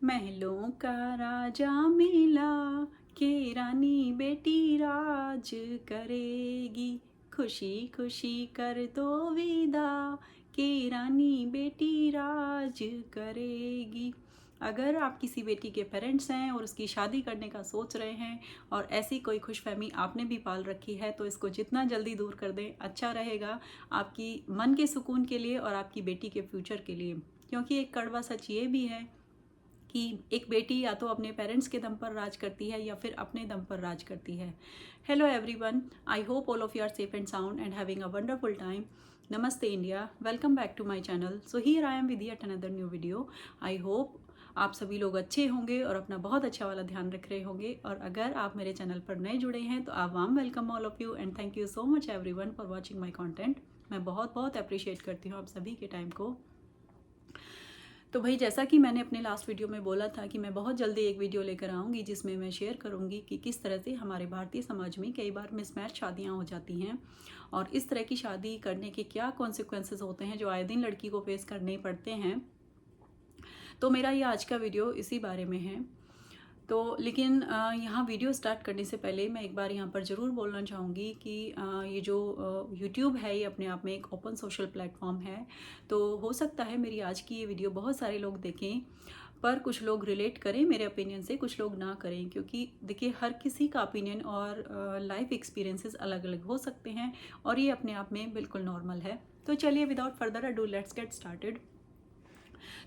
महलों का राजा मिला के रानी बेटी राज करेगी। खुशी खुशी कर दो विदा के रानी बेटी राज करेगी। अगर आप किसी बेटी के पेरेंट्स हैं और उसकी शादी करने का सोच रहे हैं और ऐसी कोई खुशफहमी आपने भी पाल रखी है तो इसको जितना जल्दी दूर कर दें अच्छा रहेगा, आपकी मन के सुकून के लिए और आपकी बेटी के फ्यूचर के लिए। क्योंकि एक कड़वा सच ये भी है कि एक बेटी या तो अपने पेरेंट्स के दम पर राज करती है या फिर अपने दम पर राज करती है। Hello everyone, I hope all of you are safe and sound and having a wonderful time. नमस्ते India, welcome back to my channel. So here I am with yet another new video. I hope आप सभी लोग अच्छे होंगे और अपना बहुत अच्छा वाला ध्यान रख रहे होंगे। और अगर आप मेरे चैनल पर नए जुड़े हैं तो आप वाम welcome all of you and thank you so much everyone for watching my content. मैं बहुत बहुत अप्रिशिएट करती हूँ आप सभी के टाइम को। तो भाई, जैसा कि मैंने अपने लास्ट वीडियो में बोला था कि मैं बहुत जल्दी एक वीडियो लेकर आऊँगी जिसमें मैं शेयर करूँगी कि किस तरह से हमारे भारतीय समाज में कई बार मिसमैच शादियाँ हो जाती हैं और इस तरह की शादी करने के क्या कॉन्सिक्वेंसेस होते हैं जो आए दिन लड़की को फेस करने पड़ते हैं। तो मेरा ये आज का वीडियो इसी बारे में है। तो लेकिन यहाँ वीडियो स्टार्ट करने से पहले मैं एक बार यहाँ पर ज़रूर बोलना चाहूँगी कि ये जो यूट्यूब है ये अपने आप में एक ओपन सोशल प्लेटफॉर्म है। तो हो सकता है मेरी आज की ये वीडियो बहुत सारे लोग देखें, पर कुछ लोग रिलेट करें मेरे ओपिनियन से, कुछ लोग ना करें। क्योंकि देखिए, हर किसी का ओपिनियन और लाइफ एक्सपीरियंसेस अलग अलग हो सकते हैं और ये अपने आप में बिल्कुल नॉर्मल है। तो चलिए, without further ado let's get started.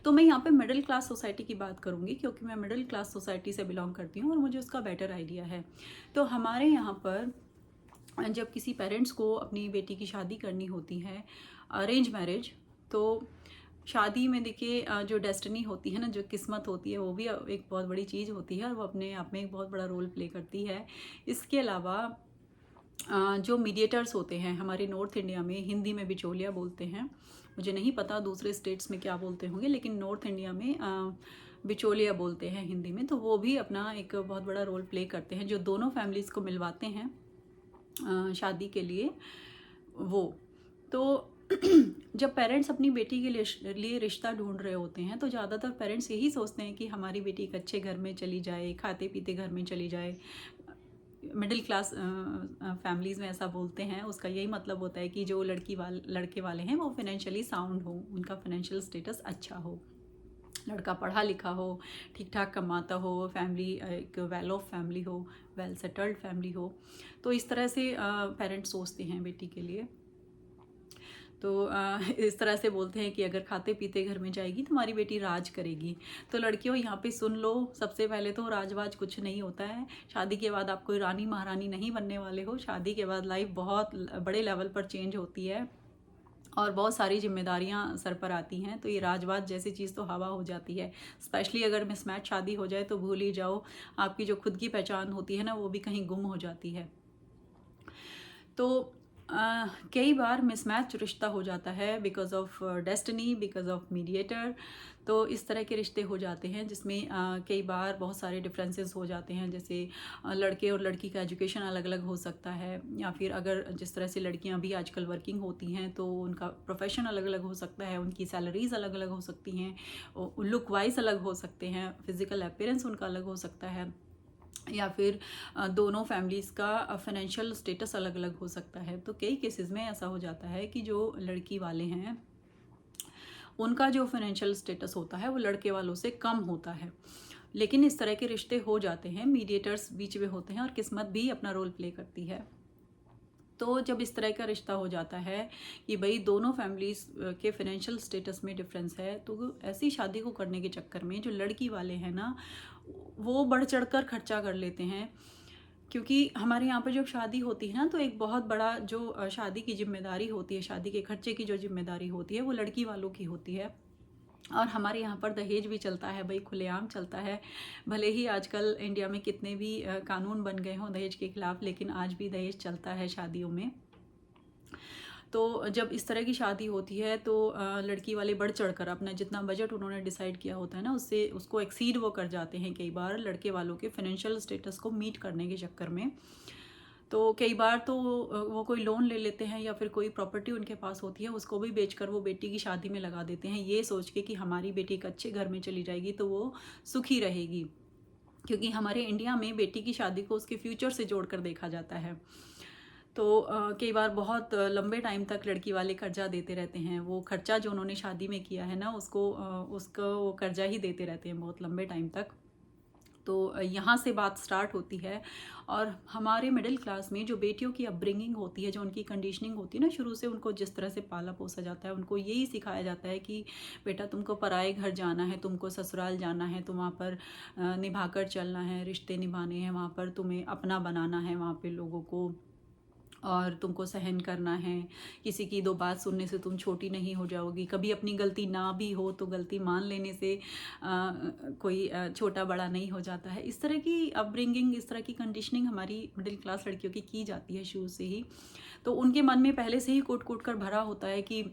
तो मैं यहाँ पे मिडिल क्लास सोसाइटी की बात करूँगी क्योंकि मैं मिडिल क्लास सोसाइटी से बिलोंग करती हूँ और मुझे उसका बेटर आइडिया है। तो हमारे यहाँ पर जब किसी पेरेंट्स को अपनी बेटी की शादी करनी होती है, अरेंज मैरिज, तो शादी में देखिए जो डेस्टिनी होती है ना, जो किस्मत होती है, वो भी एक बहुत बड़ी चीज़ होती है और वो अपने आप में एक बहुत बड़ा रोल प्ले करती है। इसके अलावा जो मीडिएटर्स होते हैं हमारे नॉर्थ इंडिया में, हिंदी में बिचौलिया बोलते हैं, मुझे नहीं पता दूसरे स्टेट्स में क्या बोलते होंगे, लेकिन नॉर्थ इंडिया में बिचौलिया बोलते हैं हिंदी में। तो वो भी अपना एक बहुत बड़ा रोल प्ले करते हैं, जो दोनों फैमिलीज़ को मिलवाते हैं शादी के लिए वो। तो जब पेरेंट्स अपनी बेटी के लिए रिश्ता ढूंढ रहे होते हैं तो ज़्यादातर पेरेंट्स यही सोचते हैं कि हमारी बेटी एक अच्छे घर में चली जाए, खाते पीते घर में चली जाए। मिडिल क्लास फैमिलीज़ में ऐसा बोलते हैं, उसका यही मतलब होता है कि जो लड़के वाले हैं वो फाइनेंशियली साउंड हो, उनका फाइनेंशियल स्टेटस अच्छा हो, लड़का पढ़ा लिखा हो, ठीक ठाक कमाता हो, फैमिली एक वेल ऑफ फैमिली हो, वेल सेटल्ड फैमिली हो। तो इस तरह से पेरेंट्स सोचते हैं बेटी के लिए। तो इस तरह से बोलते हैं कि अगर खाते पीते घर में जाएगी तो हमारी बेटी राज करेगी। तो लड़कियों, यहाँ पे सुन लो, सबसे पहले तो राजवाज कुछ नहीं होता है। शादी के बाद आप कोई रानी महारानी नहीं बनने वाले हो। शादी के बाद लाइफ बहुत बड़े लेवल पर चेंज होती है और बहुत सारी जिम्मेदारियां सर पर आती हैं। तो ये राजवाज जैसी चीज़ तो हवा हो जाती है। स्पेशली अगर मिसमैच शादी हो जाए तो भूल ही जाओ, आपकी जो खुद की पहचान होती है ना, वो भी कहीं गुम हो जाती है। तो कई बार मिसमैच रिश्ता हो जाता है because of destiny, because of mediator. तो इस तरह के रिश्ते हो जाते हैं जिसमें कई बार बहुत सारे डिफरेंसेस हो जाते हैं। जैसे लड़के और लड़की का एजुकेशन अलग अलग हो सकता है, या फिर अगर जिस तरह से लड़कियां भी आजकल वर्किंग होती हैं तो उनका प्रोफेशन अलग अलग हो सकता है, उनकी सैलरीज अलग अलग हो सकती हैं, लुक वाइज अलग हो सकते हैं, फिजिकल अपीयरेंस उनका अलग हो सकता है, या फिर दोनों फैमिलीज़ का फाइनेंशियल स्टेटस अलग अलग हो सकता है। तो कई केसेस में ऐसा हो जाता है कि जो लड़की वाले हैं उनका जो फाइनेंशियल स्टेटस होता है वो लड़के वालों से कम होता है। लेकिन इस तरह के रिश्ते हो जाते हैं, मीडिएटर्स बीच में होते हैं और किस्मत भी अपना रोल प्ले करती है। तो जब इस तरह का रिश्ता हो जाता है कि भाई दोनों फैमिलीज के फाइनेंशियल स्टेटस में डिफरेंस है, तो ऐसी शादी को करने के चक्कर में जो लड़की वाले हैं ना, वो बढ़ चढ़ कर खर्चा कर लेते हैं। क्योंकि हमारे यहाँ पर जब शादी होती है ना, तो एक बहुत बड़ा जो शादी की जिम्मेदारी होती है, शादी के खर्चे की जो जिम्मेदारी होती है वो लड़की वालों की होती है। और हमारे यहाँ पर दहेज भी चलता है भाई, खुलेआम चलता है। भले ही आजकल इंडिया में कितने भी कानून बन गए हों दहेज के खिलाफ, लेकिन आज भी दहेज चलता है शादियों में। तो जब इस तरह की शादी होती है तो लड़की वाले बढ़ चढ़कर अपना जितना बजट उन्होंने डिसाइड किया होता है ना, उससे उसको एक्सीड वो कर जाते हैं कई बार, लड़के वालों के फाइनेंशियल स्टेटस को मीट करने के चक्कर में। तो कई बार तो वो कोई लोन ले लेते हैं या फिर कोई प्रॉपर्टी उनके पास होती है, उसको भी बेचकर वो बेटी की शादी में लगा देते हैं, ये सोच के कि हमारी बेटी एक अच्छे घर में चली जाएगी तो वो सुखी रहेगी। क्योंकि हमारे इंडिया में बेटी की शादी को उसके फ्यूचर से जोड़कर देखा जाता है। तो कई बार बहुत लंबे टाइम तक लड़की वाले कर्जा देते रहते हैं, वो खर्चा जो उन्होंने शादी में किया है ना उसको वो कर्जा ही देते रहते हैं बहुत लंबे टाइम तक। तो यहाँ से बात स्टार्ट होती है। और हमारे मिडिल क्लास में जो बेटियों की अपब्रिंगिंग होती है, जो उनकी कंडीशनिंग होती है ना, शुरू से उनको जिस तरह से पाला पोसा जाता है, उनको यही सिखाया जाता है कि बेटा तुमको पराए घर जाना है, तुमको ससुराल जाना है, तो वहाँ पर निभाकर चलना है, रिश्ते निभाने हैं, वहाँ पर तुम्हें अपना बनाना है वहाँ पे लोगों को, और तुमको सहन करना है, किसी की दो बात सुनने से तुम छोटी नहीं हो जाओगी, कभी अपनी गलती ना भी हो तो गलती मान लेने से कोई छोटा बड़ा नहीं हो जाता है। इस तरह की अपब्रिंगिंग, इस तरह की कंडीशनिंग हमारी मिडिल क्लास लड़कियों की जाती है शुरू से ही। तो उनके मन में पहले से ही कूट कूट कर भरा होता है कि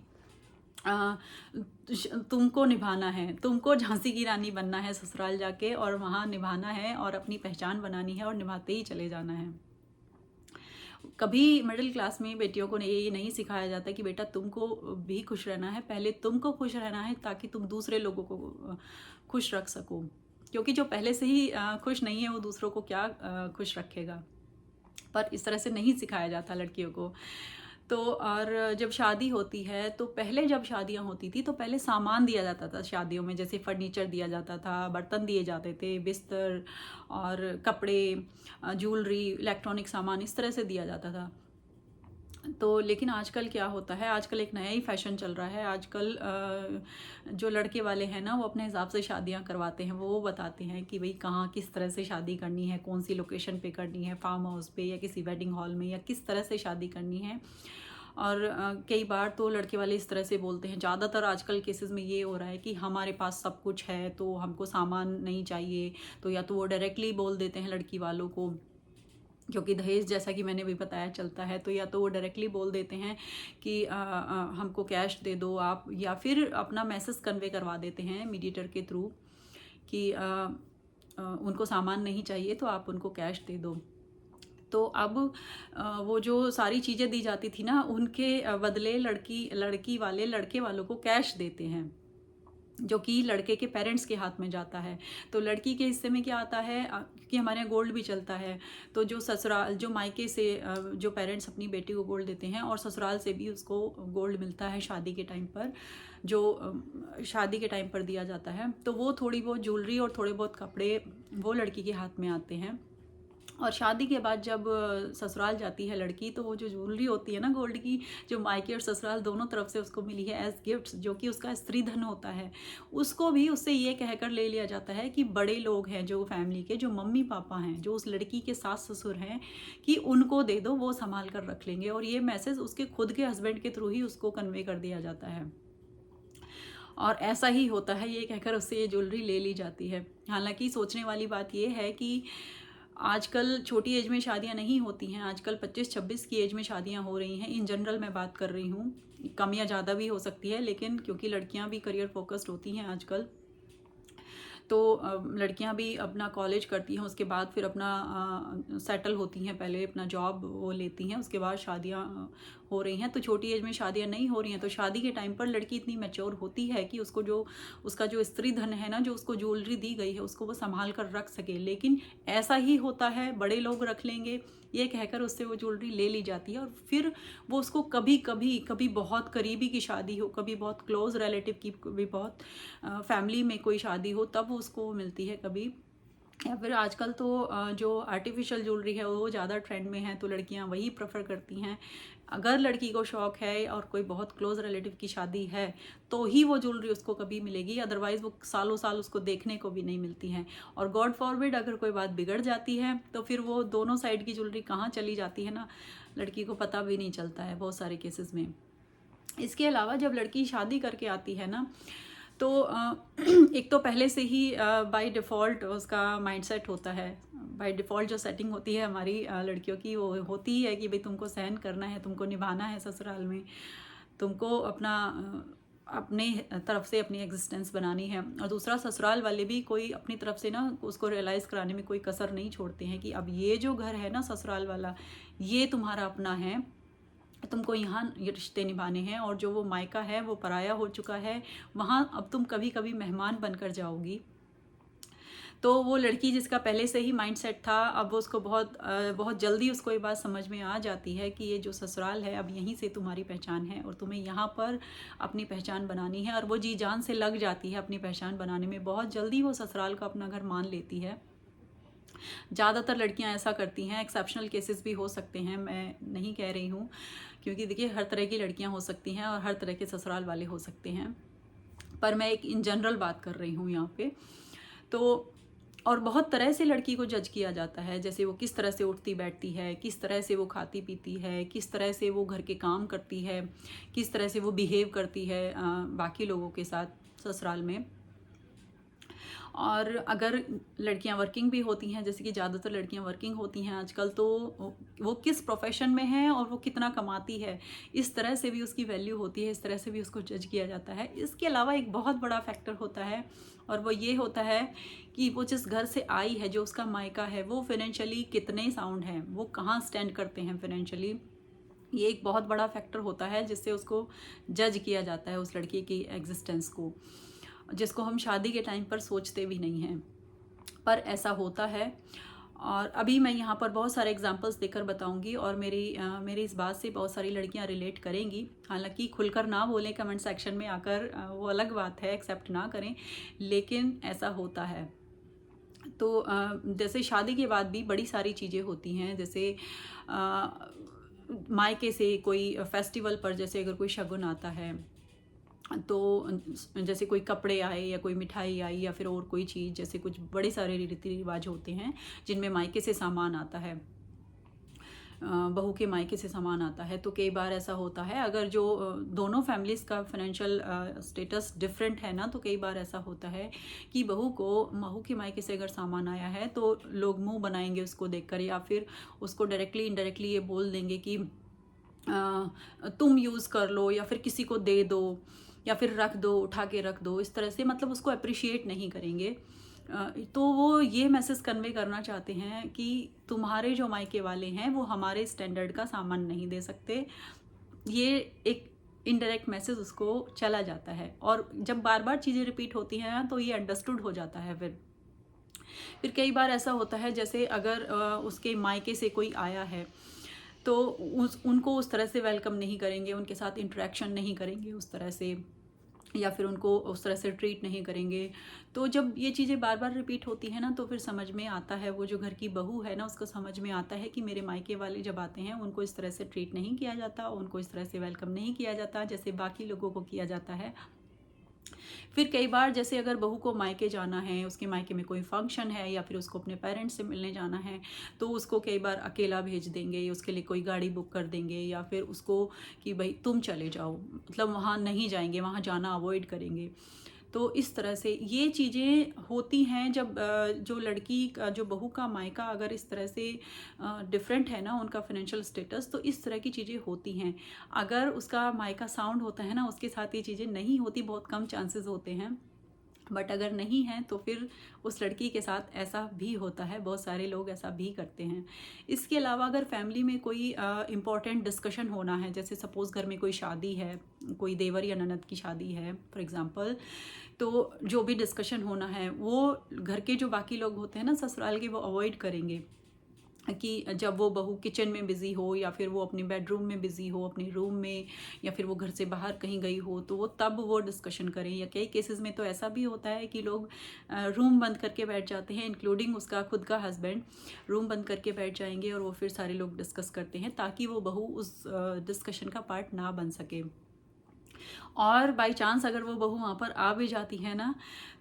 तुमको निभाना है, तुमको झांसी की रानी बनना है ससुराल जाके, और वहाँ निभाना है और अपनी पहचान बनानी है और निभाते ही चले जाना है। कभी मिडिल क्लास में बेटियों को ये नहीं सिखाया जाता कि बेटा तुमको भी खुश रहना है, पहले तुमको खुश रहना है ताकि तुम दूसरे लोगों को खुश रख सको। क्योंकि जो पहले से ही खुश नहीं है वो दूसरों को क्या खुश रखेगा। पर इस तरह से नहीं सिखाया जाता लड़कियों को। तो और जब शादी होती है तो पहले जब शादियां होती थी तो पहले सामान दिया जाता था शादियों में, जैसे फर्नीचर दिया जाता था, बर्तन दिए जाते थे, बिस्तर और कपड़े, ज्वेलरी, इलेक्ट्रॉनिक सामान, इस तरह से दिया जाता था। तो लेकिन आजकल क्या होता है, आजकल एक नया ही फैशन चल रहा है। आजकल जो लड़के वाले हैं ना वो अपने हिसाब से शादियां करवाते हैं, वो बताते हैं कि भाई कहाँ किस तरह से शादी करनी है, कौन सी लोकेशन पे करनी है, फार्म हाउस पे या किसी वेडिंग हॉल में, या किस तरह से शादी करनी है। और कई बार तो लड़के वाले इस तरह से बोलते हैं, ज़्यादातर आजकल केसेस में ये हो रहा है कि हमारे पास सब कुछ है तो हमको सामान नहीं चाहिए। तो या तो वो डायरेक्टली बोल देते हैं लड़की वालों को, क्योंकि दहेज जैसा कि मैंने भी बताया चलता है, तो या तो वो डायरेक्टली बोल देते हैं कि हमको कैश दे दो आप, या फिर अपना मैसेज कन्वे करवा देते हैं मीडिएटर के थ्रू कि उनको सामान नहीं चाहिए तो आप उनको कैश दे दो। तो अब वो जो सारी चीज़ें दी जाती थी ना, उनके बदले लड़की वाले लड़के वालों को कैश देते हैं, जो कि लड़के के पेरेंट्स के हाथ में जाता है। तो लड़की के हिस्से में क्या आता है, क्योंकि हमारे यहाँ गोल्ड भी चलता है, तो जो ससुराल, जो मायके से जो पेरेंट्स अपनी बेटी को गोल्ड देते हैं, और ससुराल से भी उसको गोल्ड मिलता है शादी के टाइम पर, जो शादी के टाइम पर दिया जाता है। तो वो थोड़ी बहुत ज्वेलरी और थोड़े बहुत कपड़े वो लड़की के हाथ में आते हैं। और शादी के बाद जब ससुराल जाती है लड़की, तो वो जो ज्वेलरी होती है ना गोल्ड की, जो मायके और ससुराल दोनों तरफ से उसको मिली है एज गिफ्ट्स, जो कि उसका स्त्री धन होता है, उसको भी उससे ये कहकर ले लिया जाता है कि बड़े लोग हैं जो फैमिली के, जो मम्मी पापा हैं, जो उस लड़की के सास ससुर हैं, कि उनको दे दो, वो संभाल कर रख लेंगे। और ये मैसेज उसके खुद के हस्बैंड के थ्रू ही उसको कन्वे कर दिया जाता है, और ऐसा ही होता है, ये कहकर उससे ये ज्वेलरी ले ली जाती है। हालांकि सोचने वाली बात ये है कि आजकल छोटी एज में शादियां नहीं होती हैं, आजकल 25-26 की एज में शादियां हो रही हैं। इन जनरल मैं बात कर रही हूँ, कम या ज़्यादा भी हो सकती है, लेकिन क्योंकि लड़कियां भी करियर फोकस्ड होती हैं आजकल, तो लड़कियां भी अपना कॉलेज करती हैं, उसके बाद फिर अपना सेटल होती हैं, पहले अपना जॉब वो लेती हैं, उसके बाद शादियां हो रही हैं। तो छोटी एज में शादियां नहीं हो रही हैं, तो शादी के टाइम पर लड़की इतनी मैच्योर होती है कि उसको जो उसका जो स्त्री धन है ना, जो उसको ज्वेलरी दी गई है, उसको वो संभाल कर रख सके। लेकिन ऐसा ही होता है, बड़े लोग रख लेंगे ये कहकर उससे वो ज्वेलरी ले ली जाती है, और फिर वो उसको कभी बहुत करीबी की शादी हो, कभी बहुत क्लोज रिलेटिव की, कभी बहुत फैमिली में कोई शादी हो, तब उसको मिलती है कभी। या फिर आजकल तो जो आर्टिफिशियल ज्वेलरी है वो ज़्यादा ट्रेंड में है, तो लड़कियां वही प्रेफर करती हैं। अगर लड़की को शौक है और कोई बहुत क्लोज रिलेटिव की शादी है तो ही वो ज्वेलरी उसको कभी मिलेगी, अदरवाइज़ वो सालों साल उसको देखने को भी नहीं मिलती है। और गॉड फॉरबिड अगर कोई बात बिगड़ जाती है तो फिर वो दोनों साइड की ज्वेलरी कहाँ चली जाती है ना, लड़की को पता भी नहीं चलता है बहुत सारे केसेस में। इसके अलावा जब लड़की शादी करके आती है ना, तो एक तो पहले से ही बाय डिफ़ॉल्ट उसका माइंडसेट होता है, बाय डिफ़ॉल्ट जो सेटिंग होती है हमारी लड़कियों की, वो होती ही है कि भाई तुमको सहन करना है, तुमको निभाना है ससुराल में, तुमको अपना अपने तरफ से अपनी एग्जिस्टेंस बनानी है। और दूसरा, ससुराल वाले भी कोई अपनी तरफ से ना उसको रियलाइज़ कराने में कोई कसर नहीं छोड़ते हैं कि अब ये जो घर है ना ससुराल वाला, ये तुम्हारा अपना है, तुमको यहाँ ये रिश्ते निभाने हैं, और जो वो मायका है वो पराया हो चुका है, वहाँ अब तुम कभी कभी मेहमान बनकर जाओगी। तो वो लड़की जिसका पहले से ही माइंडसेट था, अब वो उसको बहुत जल्दी उसको ये बात समझ में आ जाती है कि ये जो ससुराल है अब यहीं से तुम्हारी पहचान है और तुम्हें यहाँ पर अपनी पहचान बनानी है। और वो जी जान से लग जाती है अपनी पहचान बनाने में, बहुत जल्दी वो ससुराल को अपना घर मान लेती है। ज़्यादातर लड़कियां ऐसा करती हैं, एक्सेप्शनल केसेस भी हो सकते हैं, मैं नहीं कह रही हूँ, क्योंकि देखिए हर तरह की लड़कियां हो सकती हैं और हर तरह के ससुराल वाले हो सकते हैं, पर मैं एक इन जनरल बात कर रही हूँ यहाँ पे। तो और बहुत तरह से लड़की को जज किया जाता है, जैसे वो किस तरह से उठती बैठती है, किस तरह से वो खाती पीती है, किस तरह से वो घर के काम करती है, किस तरह से वो बिहेव करती है बाकी लोगों के साथ ससुराल में। और अगर लड़कियां वर्किंग भी होती हैं, जैसे कि ज़्यादातर लड़कियां वर्किंग होती हैं आजकल, तो वो किस प्रोफेशन में है और वो कितना कमाती है, इस तरह से भी उसकी वैल्यू होती है, इस तरह से भी उसको जज किया जाता है। इसके अलावा एक बहुत बड़ा फैक्टर होता है, और वो ये होता है कि वो जिस घर से आई है, जो उसका मायका है, वो फाइनेंशियली कितने साउंड हैं, वो कहाँ स्टैंड करते हैं फाइनेंशियली। ये एक बहुत बड़ा फैक्टर होता है जिससे उसको जज किया जाता है, उस लड़की की एग्जिस्टेंस को, जिसको हम शादी के टाइम पर सोचते भी नहीं हैं, पर ऐसा होता है। और अभी मैं यहाँ पर बहुत सारे एग्जांपल्स देकर बताऊंगी, और मेरी इस बात से बहुत सारी लड़कियाँ रिलेट करेंगी। हालांकि खुलकर ना बोलें कमेंट सेक्शन में आकर, वो अलग बात है, एक्सेप्ट ना करें, लेकिन ऐसा होता है। तो जैसे शादी के बाद भी बड़ी सारी चीज़ें होती हैं, जैसे मायके से कोई फेस्टिवल पर, जैसे अगर कोई शगुन आता है, तो जैसे कोई कपड़े आए या कोई मिठाई आई या फिर और कोई चीज़, जैसे कुछ बड़े सारे रीति रिवाज होते हैं जिनमें मायके से सामान आता है, बहू के मायके से सामान आता है। तो कई बार ऐसा होता है, अगर जो दोनों फैमिलीज़ का फाइनेंशियल स्टेटस डिफरेंट है ना, तो कई बार ऐसा होता है कि बहू के मायके से अगर सामान आया है तो लोग मुंह बनाएंगे उसको देखकर, या फिर उसको डायरेक्टली इनडायरेक्टली ये बोल देंगे कि तुम यूज़ कर लो, या फिर किसी को दे दो, या फिर रख दो, उठा के रख दो, इस तरह से, मतलब उसको अप्रिशिएट नहीं करेंगे। तो वो ये मैसेज कन्वे करना चाहते हैं कि तुम्हारे जो मायके वाले हैं वो हमारे स्टैंडर्ड का सामान नहीं दे सकते। ये एक इनडायरेक्ट मैसेज उसको चला जाता है, और जब बार बार चीज़ें रिपीट होती हैं ना, तो ये अंडरस्टूड हो जाता है। फिर कई बार ऐसा होता है, जैसे अगर उसके मायके से कोई आया है, तो उनको उस तरह से वेलकम नहीं करेंगे, उनके साथ इंटरेक्शन नहीं करेंगे उस तरह से, या फिर उनको उस तरह से ट्रीट नहीं करेंगे। तो जब ये चीज़ें बार बार रिपीट होती हैं ना, तो फिर समझ में आता है, वो जो घर की बहू है ना, उसको समझ में आता है कि मेरे मायके वाले जब आते हैं उनको इस तरह से ट्रीट नहीं किया जाता, उनको इस तरह से वेलकम नहीं किया जाता जैसे बाकी लोगों को किया जाता है। फिर कई बार, जैसे अगर बहू को मायके जाना है, उसके मायके में कोई फंक्शन है, या फिर उसको अपने पेरेंट्स से मिलने जाना है, तो उसको कई बार अकेला भेज देंगे, उसके लिए कोई गाड़ी बुक कर देंगे, या फिर उसको कि भाई तुम चले जाओ, मतलब वहाँ नहीं जाएंगे, वहाँ जाना अवॉइड करेंगे। तो इस तरह से ये चीज़ें होती हैं जब जो लड़की का, जो बहू का मायका अगर इस तरह से डिफरेंट है ना उनका फाइनेंशियल स्टेटस, तो इस तरह की चीज़ें होती हैं। अगर उसका मायका साउंड होता है ना, उसके साथ ये चीज़ें नहीं होती, बहुत कम चांसेस होते हैं, बट अगर नहीं है तो फिर उस लड़की के साथ ऐसा भी होता है, बहुत सारे लोग ऐसा भी करते हैं। इसके अलावा अगर फैमिली में कोई इम्पॉर्टेंट डिस्कशन होना है, जैसे सपोज़ घर में कोई शादी है, कोई देवर या ननद की शादी है फॉर एग्ज़ाम्पल, तो जो भी डिस्कशन होना है वो घर के जो बाकी लोग होते हैं ना ससुराल के, वो अवॉइड करेंगे कि जब वो बहू किचन में बिज़ी हो, या फिर वो अपनी बेडरूम में बिज़ी हो, अपने रूम में, या फिर वो घर से बाहर कहीं गई हो, तो वो तब वो डिस्कशन करें। या कई केसेस में तो ऐसा भी होता है कि लोग रूम बंद करके बैठ जाते हैं, इंक्लूडिंग उसका खुद का हस्बैंड रूम बंद करके बैठ जाएंगे, और वो फिर सारे लोग डिस्कस करते हैं ताकि वो बहू उस डिस्कशन का पार्ट ना बन सके। और बाई चांस अगर वो बहू वहाँ पर आ भी जाती है ना,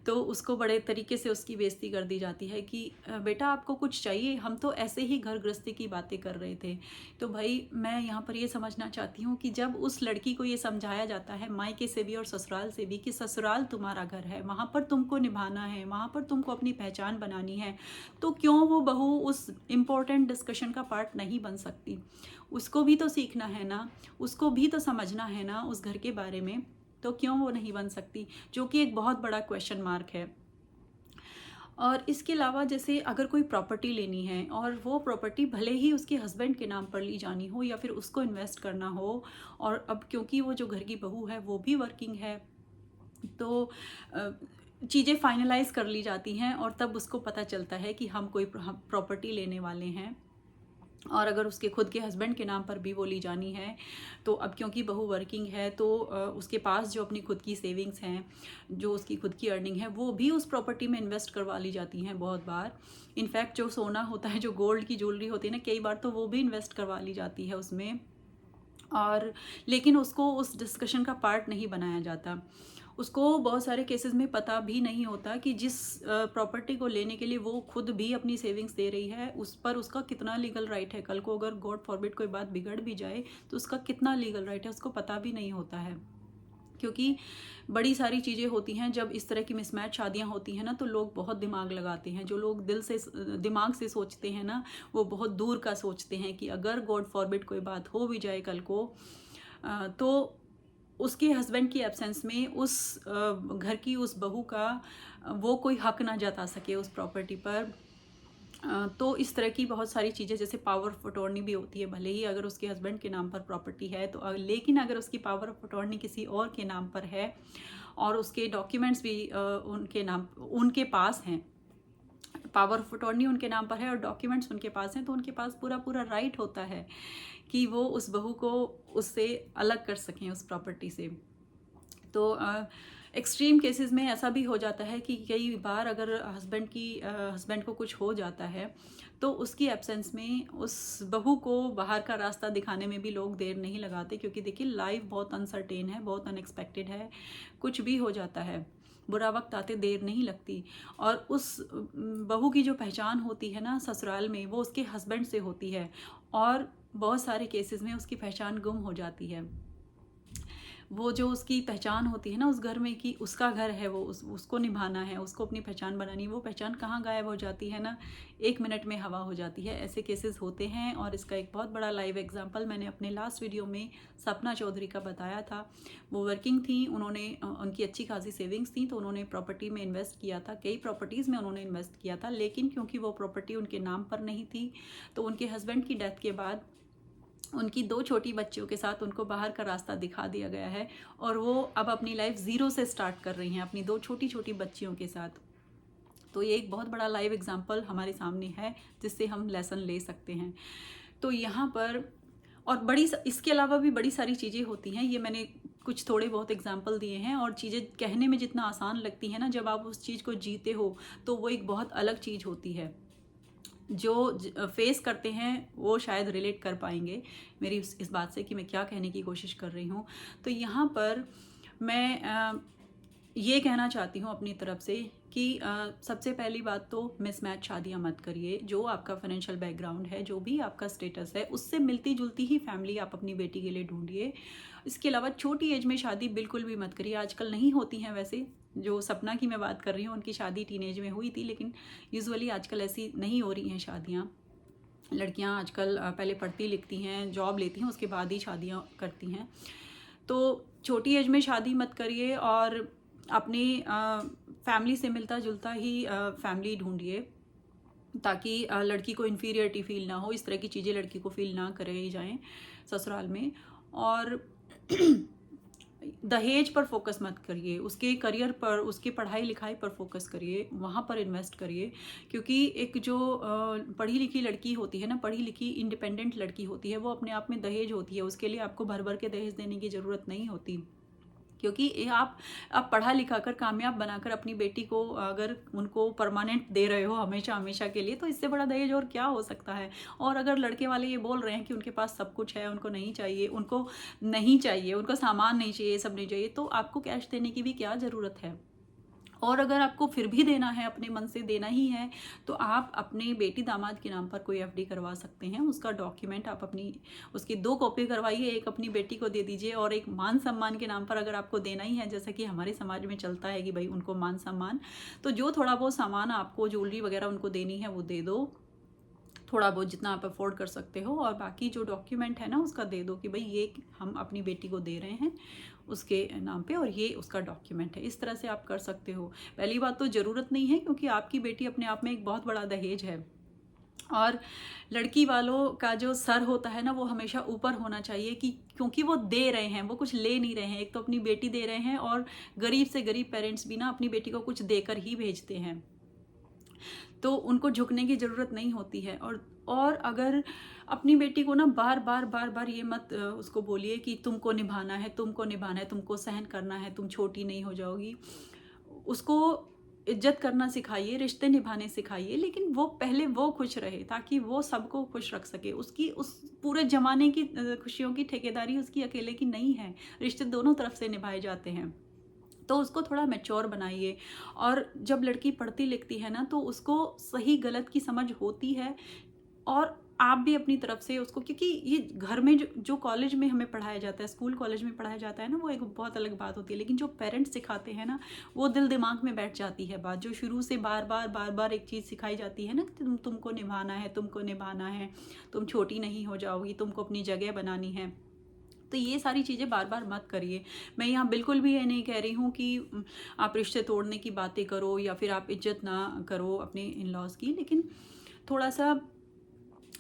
तो उसको बड़े तरीके से उसकी बेइज्जती कर दी जाती है कि बेटा आपको कुछ चाहिए, हम तो ऐसे ही घर गृहस्थी की बातें कर रहे थे। तो भाई मैं यहाँ पर ये समझना चाहती हूँ कि जब उस लड़की को ये समझाया जाता है मायके से भी और ससुराल से भी कि ससुराल तुम्हारा घर है, वहाँ पर तुमको निभाना है, वहाँ पर तुमको अपनी पहचान बनानी है, तो क्यों वो बहू उस इम्पोर्टेंट डिस्कशन का पार्ट नहीं बन सकती? उसको भी तो सीखना है ना, उसको भी तो समझना है ना उस घर के बारे में। तो तो क्यों वो नहीं बन सकती, जो कि एक बहुत बड़ा क्वेश्चन मार्क है। और इसके अलावा जैसे अगर कोई प्रॉपर्टी लेनी है और वो प्रॉपर्टी भले ही उसके हस्बैंड के नाम पर ली जानी हो या फिर उसको इन्वेस्ट करना हो, और अब क्योंकि वो जो घर की बहू है वो भी वर्किंग है, तो चीज़ें फाइनलाइज कर ली जाती हैं और तब उसको पता चलता है कि हम कोई प्रॉपर्टी लेने वाले हैं। और अगर उसके खुद के हस्बैंड के नाम पर भी वो ली जानी है, तो अब क्योंकि बहू वर्किंग है तो उसके पास जो अपनी खुद की सेविंग्स हैं, जो उसकी खुद की अर्निंग है, वो भी उस प्रॉपर्टी में इन्वेस्ट करवा ली जाती हैं बहुत बार। इनफैक्ट जो सोना होता है, जो गोल्ड की ज्वेलरी होती है ना, कई बार तो वो भी इन्वेस्ट करवा ली जाती है उसमें। और लेकिन उसको उस डिस्कशन का पार्ट नहीं बनाया जाता। उसको बहुत सारे केसेस में पता भी नहीं होता कि जिस प्रॉपर्टी को लेने के लिए वो खुद भी अपनी सेविंग्स दे रही है, उस पर उसका कितना लीगल राइट है। कल को अगर गॉड फॉरबिड कोई बात बिगड़ भी जाए तो उसका कितना लीगल राइट है, उसको पता भी नहीं होता है। क्योंकि बड़ी सारी चीज़ें होती हैं, जब इस तरह की मिसमैच शादियां होती हैं ना, तो लोग बहुत दिमाग लगाते हैं। जो लोग दिमाग से सोचते हैं ना, वो बहुत दूर का सोचते हैं कि अगर गॉड फॉरबिड कोई बात हो भी जाए कल को, तो उसके हस्बैंड की एब्सेंस में उस घर की उस बहू का वो कोई हक ना जता सके उस प्रॉपर्टी पर। तो इस तरह की बहुत सारी चीज़ें, जैसे पावर ऑफ अटॉर्नी भी होती है, भले ही अगर उसके हस्बैंड के नाम पर प्रॉपर्टी है तो लेकिन अगर उसकी पावर ऑफ अटॉर्नी किसी और के नाम पर है और उसके डॉक्यूमेंट्स भी उनके पास हैं, पावर ऑफ अटॉर्नी उनके नाम पर है और डॉक्यूमेंट्स उनके पास हैं, तो उनके पास पूरा पूरा राइट होता है कि वो उस बहू को उससे अलग कर सकें, उस प्रॉपर्टी से। तो एक्सट्रीम केसेस में ऐसा भी हो जाता है कि कई बार अगर हस्बैंड को कुछ हो जाता है, तो उसकी एब्सेंस में उस बहू को बाहर का रास्ता दिखाने में भी लोग देर नहीं लगाते। क्योंकि देखिए, लाइफ बहुत अनसर्टेन है, बहुत अनएक्सपेक्टेड है, कुछ भी हो जाता है, बुरा वक्त आते देर नहीं लगती। और उस बहू की जो पहचान होती है ना ससुराल में, वो उसके हस्बैंड से होती है, और बहुत सारे केसेस में उसकी पहचान गुम हो जाती है। वो जो उसकी पहचान होती है ना उस घर में कि उसका घर है, वो उसको निभाना है, उसको अपनी पहचान बनानी है, वो पहचान कहाँ गायब हो जाती है ना, 1 मिनट में हवा हो जाती है। ऐसे केसेस होते हैं और इसका एक बहुत बड़ा लाइव एग्जांपल मैंने अपने लास्ट वीडियो में सपना चौधरी का बताया था। वो वर्किंग थी, उनकी अच्छी खासी सेविंग्स थी, तो उन्होंने प्रॉपर्टी में इन्वेस्ट किया था, कई प्रॉपर्टीज़ में उन्होंने इन्वेस्ट किया था, लेकिन क्योंकि वो प्रॉपर्टी उनके नाम पर नहीं थी, तो उनके हस्बैंड की डेथ के बाद उनकी 2 छोटी बच्चियों के साथ उनको बाहर का रास्ता दिखा दिया गया है और वो अब अपनी लाइफ ज़ीरो से स्टार्ट कर रही हैं अपनी 2 छोटी छोटी बच्चियों के साथ। तो ये एक बहुत बड़ा लाइव एग्जांपल हमारे सामने है जिससे हम लेसन ले सकते हैं। तो यहाँ पर और इसके अलावा भी बड़ी सारी चीज़ें होती हैं। ये मैंने कुछ थोड़े बहुत एग्जाम्पल दिए हैं, और चीज़ें कहने में जितना आसान लगती है ना, जब आप उस चीज़ को जीते हो तो वो एक बहुत अलग चीज़ होती है। जो फेस करते हैं वो शायद रिलेट कर पाएंगे मेरी इस बात से कि मैं क्या कहने की कोशिश कर रही हूँ। तो यहाँ पर मैं ये कहना चाहती हूँ अपनी तरफ से कि सबसे पहली बात तो मिसमैच शादियाँ मत करिए। जो आपका फाइनेंशियल बैकग्राउंड है, जो भी आपका स्टेटस है, उससे मिलती जुलती ही फैमिली आप अपनी बेटी के लिए ढूंढिए। इसके अलावा छोटी एज में शादी बिल्कुल भी मत करिए। आजकल नहीं होती हैं वैसे, जो सपना की मैं बात कर रही हूँ उनकी शादी टीनेज में हुई थी, लेकिन यूजुअली आजकल ऐसी नहीं हो रही हैं शादियाँ। लड़कियाँ आजकल पहले पढ़ती लिखती हैं, जॉब लेती हैं, उसके बाद ही शादियाँ करती हैं। तो छोटी एज में शादी मत करिए और अपनी फैमिली से मिलता जुलता ही फैमिली ढूंढिए, ताकि लड़की को इन्फीरियरिटी फील ना हो। इस तरह की चीज़ें लड़की को फील ना कराई जाएं ससुराल में। और दहेज पर फोकस मत करिए, उसके करियर पर, उसकी पढ़ाई लिखाई पर फोकस करिए, वहाँ पर इन्वेस्ट करिए। क्योंकि एक जो पढ़ी लिखी लड़की होती है ना, पढ़ी लिखी इंडिपेंडेंट लड़की होती है, वो अपने आप में दहेज होती है। उसके लिए आपको भर भर के दहेज देने की ज़रूरत नहीं होती। क्योंकि आप पढ़ा लिखा कर कामयाब बनाकर अपनी बेटी को अगर उनको परमानेंट दे रहे हो हमेशा हमेशा के लिए, तो इससे बड़ा दहेज और क्या हो सकता है। और अगर लड़के वाले ये बोल रहे हैं कि उनके पास सब कुछ है, उनको नहीं चाहिए, उनको सामान नहीं चाहिए, सब नहीं चाहिए, तो आपको कैश देने की भी क्या ज़रूरत है। और अगर आपको फिर भी देना है, अपने मन से देना ही है, तो आप अपने बेटी दामाद के नाम पर कोई एफडी करवा सकते हैं। उसका डॉक्यूमेंट आप उसकी 2 कॉपी करवाइए, एक अपनी बेटी को दे दीजिए और एक मान सम्मान के नाम पर अगर आपको देना ही है, जैसा कि हमारे समाज में चलता है कि भाई उनको मान सम्मान, तो जो थोड़ा बहुत सामान आपको ज्वेलरी वगैरह उनको देनी है वो दे दो। थोड़ा बहुत जितना आप अफोर्ड कर सकते हो, और बाकी जो डॉक्यूमेंट है ना उसका दे दो कि भाई ये हम अपनी बेटी को दे रहे हैं उसके नाम पे, और ये उसका डॉक्यूमेंट है। इस तरह से आप कर सकते हो। पहली बात तो ज़रूरत नहीं है, क्योंकि आपकी बेटी अपने आप में एक बहुत बड़ा दहेज है, और लड़की वालों का जो सर होता है ना वो हमेशा ऊपर होना चाहिए, कि क्योंकि वो दे रहे हैं, वो कुछ ले नहीं रहे हैं। एक तो अपनी बेटी दे रहे हैं, और गरीब से गरीब पेरेंट्स भी ना अपनी बेटी को कुछ देकर ही भेजते हैं, तो उनको झुकने की ज़रूरत नहीं होती है। और अगर अपनी बेटी को ना बार बार ये मत उसको बोलिए कि तुमको निभाना है, तुमको निभाना है, तुमको सहन करना है, तुम छोटी नहीं हो जाओगी। उसको इज्जत करना सिखाइए, रिश्ते निभाने सिखाइए, लेकिन वो पहले वो खुश रहे, ताकि वो सबको खुश रख सके। उसकी उस पूरे ज़माने की खुशियों की ठेकेदारी उसकी अकेले की नहीं है, रिश्ते दोनों तरफ से निभाए जाते हैं। तो उसको थोड़ा मैच्योर बनाइए। और जब लड़की पढ़ती लिखती है ना तो उसको सही गलत की समझ होती है, और आप भी अपनी तरफ से उसको, क्योंकि ये घर में जो कॉलेज में हमें पढ़ाया जाता है, स्कूल कॉलेज में पढ़ाया जाता है ना, वो एक बहुत अलग बात होती है, लेकिन जो पेरेंट्स सिखाते हैं ना वो दिल दिमाग में बैठ जाती है बात। जो शुरू से बार बार एक चीज़ सिखाई जाती है ना कि तुमको निभाना है, तुमको निभाना है, तुम छोटी नहीं हो जाओगी, तुमको अपनी जगह बनानी है, तो ये सारी चीज़ें बार बार मत करिए। मैं यहाँ बिल्कुल भी ये नहीं कह रही हूँ कि आप रिश्ते तोड़ने की बातें करो या फिर आप इज्जत ना करो अपने इन लॉज़ की, लेकिन थोड़ा सा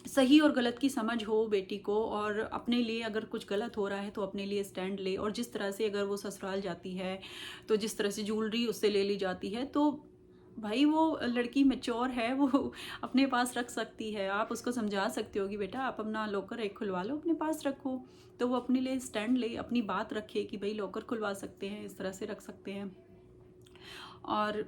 सही और गलत की समझ हो बेटी को, और अपने लिए अगर कुछ गलत हो रहा है तो अपने लिए स्टैंड ले। और जिस तरह से अगर वो ससुराल जाती है तो जिस तरह से ज्वेलरी उससे ले ली जाती है, तो भाई वो लड़की मैच्योर है, वो अपने पास रख सकती है। आप उसको समझा सकते हो कि बेटा आप अपना लॉकर एक खुलवा लो, अपने पास रखो, तो वो अपने लिए स्टैंड ले, अपनी बात रखे कि भाई लॉकर खुलवा सकते हैं, इस तरह से रख सकते हैं। और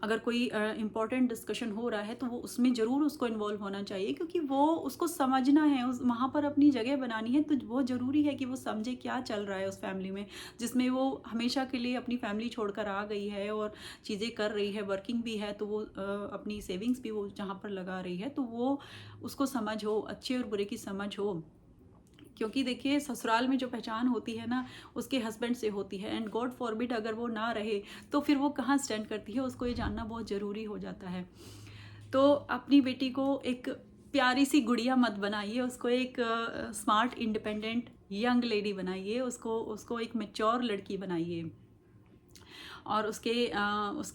अगर कोई इम्पॉर्टेंट डिस्कशन हो रहा है तो वो उसमें ज़रूर उसको इन्वॉल्व होना चाहिए, क्योंकि वो उसको समझना है, उस वहाँ पर अपनी जगह बनानी है, तो वो ज़रूरी है कि वो समझे क्या चल रहा है उस फैमिली में, जिसमें वो हमेशा के लिए अपनी फैमिली छोड़कर आ गई है और चीज़ें कर रही है, वर्किंग भी है, तो वो अपनी सेविंग्स भी वो जहाँ पर लगा रही है, तो वो उसको समझ हो, अच्छे और बुरे की समझ हो। क्योंकि देखिए ससुराल में जो पहचान होती है ना उसके हस्बैंड से होती है, एंड गॉड फॉरबिड अगर वो ना रहे तो फिर वो कहाँ स्टैंड करती है, उसको ये जानना बहुत ज़रूरी हो जाता है। तो अपनी बेटी को एक प्यारी सी गुड़िया मत बनाइए, उसको एक स्मार्ट इंडिपेंडेंट यंग लेडी बनाइए, उसको एक मैच्योर लड़की बनाइए, और उसके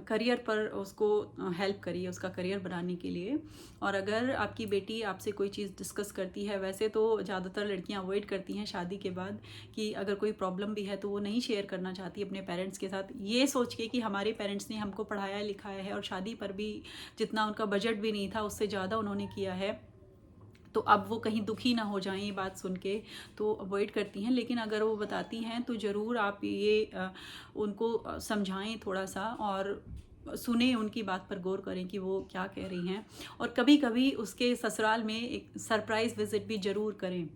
करियर पर उसको हेल्प करिए, उसका करियर बनाने के लिए। और अगर आपकी बेटी आपसे कोई चीज़ डिस्कस करती है, वैसे तो ज़्यादातर लड़कियां अवॉइड करती हैं शादी के बाद, कि अगर कोई प्रॉब्लम भी है तो वो नहीं शेयर करना चाहती अपने पेरेंट्स के साथ, ये सोच के कि हमारे पेरेंट्स ने हमको पढ़ाया लिखाया है, और शादी पर भी जितना उनका बजट भी नहीं था उससे ज़्यादा उन्होंने किया है, तो अब वो कहीं दुखी ना हो जाएं ये बात सुन के, तो अवॉइड करती हैं। लेकिन अगर वो बताती हैं तो ज़रूर आप ये उनको समझाएं थोड़ा सा, और सुने, उनकी बात पर गौर करें कि वो क्या कह रही हैं। और कभी कभी उसके ससुराल में एक सरप्राइज़ विज़िट भी ज़रूर करें।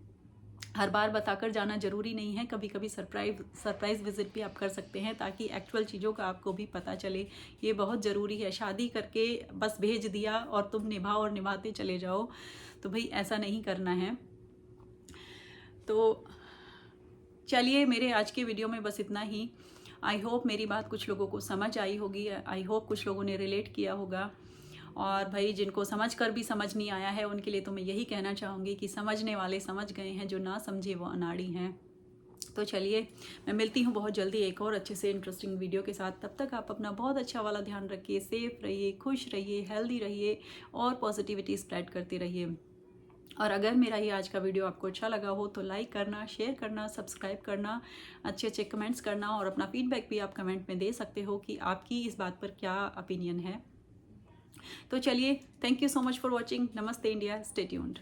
हर बार बताकर जाना ज़रूरी नहीं है, कभी कभी सरप्राइज़ विज़िट भी आप कर सकते हैं, ताकि एक्चुअल चीज़ों का आपको भी पता चले। ये बहुत ज़रूरी है। शादी करके बस भेज दिया और तुम निभाओ और निभाते चले जाओ, तो भाई ऐसा नहीं करना है। तो चलिए, मेरे आज के वीडियो में बस इतना ही। आई होप मेरी बात कुछ लोगों को समझ आई होगी, आई होप कुछ लोगों ने रिलेट किया होगा। और भाई जिनको समझ कर भी समझ नहीं आया है उनके लिए तो मैं यही कहना चाहूँगी कि समझने वाले समझ गए हैं, जो ना समझे वो अनाड़ी हैं। तो चलिए, मैं मिलती हूँ बहुत जल्दी एक और अच्छे से इंटरेस्टिंग वीडियो के साथ। तब तक आप अपना बहुत अच्छा वाला ध्यान रखिए, सेफ रहिए, खुश रहिए, हेल्दी रहिए, और पॉजिटिविटी स्प्रेड करते रहिए। और अगर मेरा ये आज का वीडियो आपको अच्छा लगा हो तो लाइक करना, शेयर करना, सब्सक्राइब करना, अच्छे अच्छे कमेंट्स करना, और अपना फीडबैक भी आप कमेंट में दे सकते हो कि आपकी इस बात पर क्या ओपिनियन है। तो चलिए, thank you so much for watching. नमस्ते इंडिया, स्टे ट्यून्ड।